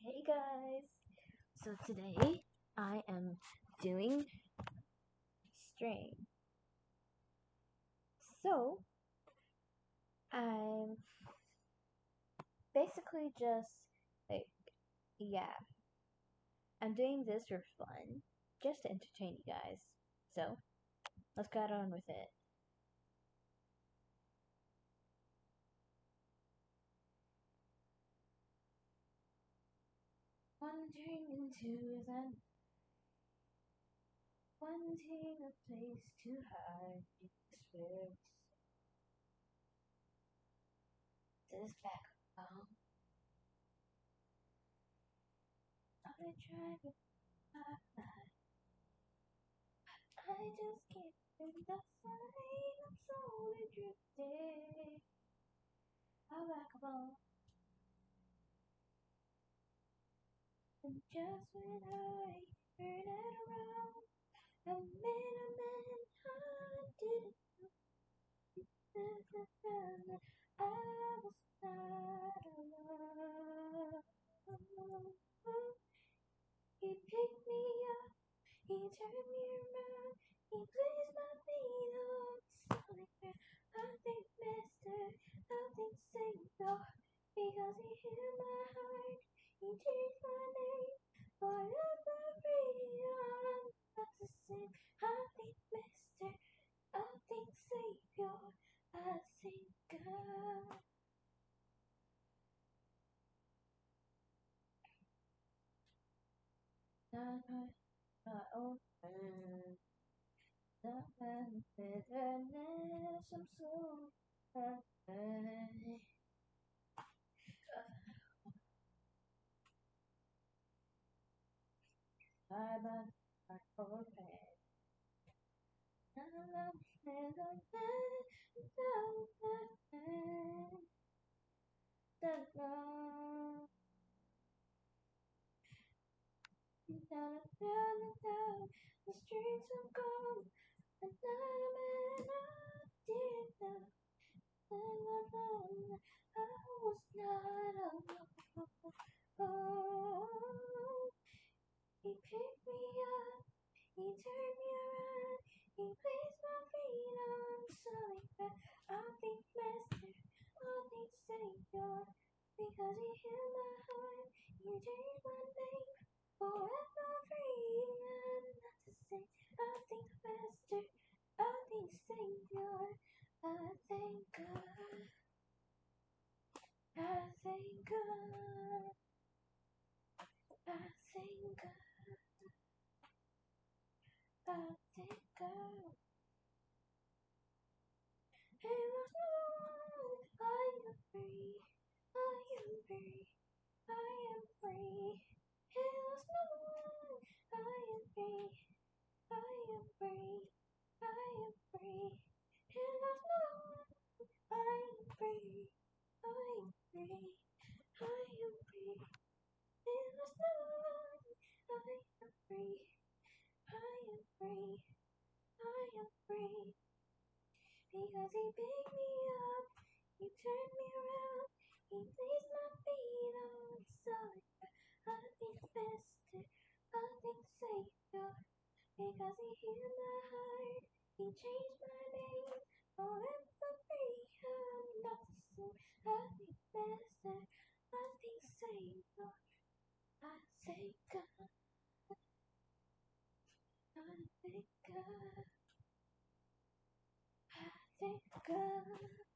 Hey guys! So today I am doing string. So I'm basically just like, yeah, I'm doing this for fun, just to entertain you guys. So let's get on with it. Wandering into the wanting a place to hide your spirits. This back home. I try to hide. I just can't bring the sign. I'm slowly drifting. I like a ball. And just when I turn it around, I met a man I didn't know. I was not alone. He picked me up, he turned me around, he placed my feet on solid ground. I think Master, I think Savior, because he healed my heart, he changed my name, forever free. I'm not the same. I think Master, I think Savior, I think God. Not my own friend. The bitterness, I'm so happy. I love my old friend. I love the man, the love. Down, down, down, the streets of gold. Another man I didn't know. I was not alone. Oh, he picked me up, he turned me around, he placed my feet on solid ground. I think Master, I think Savior, because he healed my heart, he changed my name, forever free and not to say. I think Master, I think Savior, I thank God, I thank God, I thank God. I thank God. Hey, what's wrong? I am free. I am free. I am free. Hey, what's wrong? I am free. I am free. I am free. Hey, what's wrong? I am free. I am free. I am free. Hey, what's wrong? I am free. I am free. I am free. Because he picked me up, he turned me around, he placed my feet on solid ground. I think Master, I think Savior, because he healed my heart, he changed my name, forever free. I'm not the same. I think Master, I think Savior, I thank God, I thank God, I thank God.